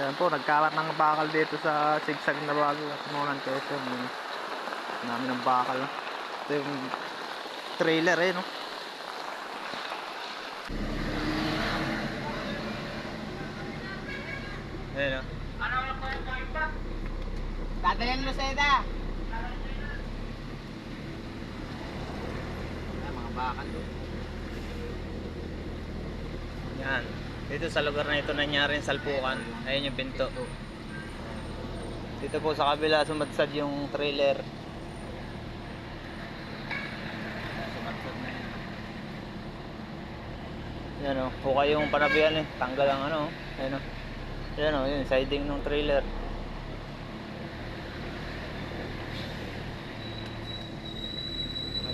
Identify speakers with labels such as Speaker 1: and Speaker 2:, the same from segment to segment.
Speaker 1: Ayan po, nagkalat ng bakal dito sa sigsag na bago at Nolan Quezon. Dami ng bakal. Ito yung trailer no. Ayan o.
Speaker 2: Dadalang Luceda. Mga bakal doon.
Speaker 1: Yan. Dito sa lugar na ito nangyari yung salpukan. Ayun yung pinto. Dito po sa kabila sumadsad yung trailer.
Speaker 2: Sumadsad na yun.
Speaker 1: Yan o. Hukay yung panabihan Tanggal ang ano. Ayun o. Yan o. Yun. Siding ng trailer.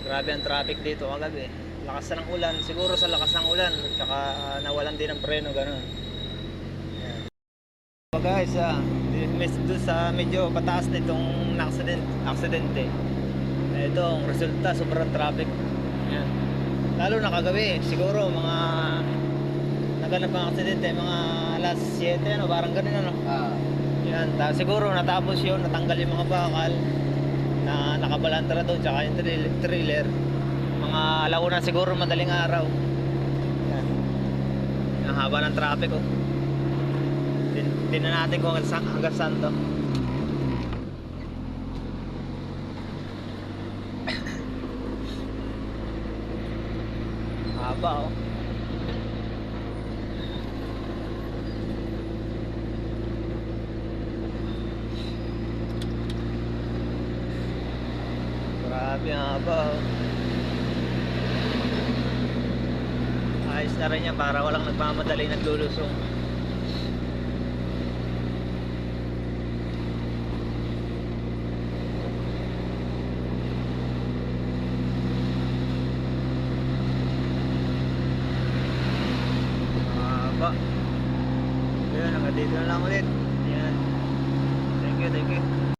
Speaker 1: Grabe ang traffic dito kagabi. Lakas na ng ulan. Siguro sa lakas ng ulan. Tsaka nawalan din ng preno. Ganun. So guys, doon sa medyo pataas nitong aksidente. Ito ang resulta, sobrang traffic. Ayan. Lalo na kagabi, siguro mga naganap ang aksidente, mga alas 7, ano, parang ganun ano. Yan, siguro natapos yun, natanggal yung mga bakal na nakabalantra doon, tsaka yung trailer. Mga alauna siguro, madaling araw. Yan. Ang haba ng traffic oh. Tingnan natin kung hanggang saan to. Haba oh. Grabe ang haba oh. Ayos na rin yan para walang nagmamadali naglulusong. Ayan, hanggang dito na lang ulit. Ayan. Thank you, thank you.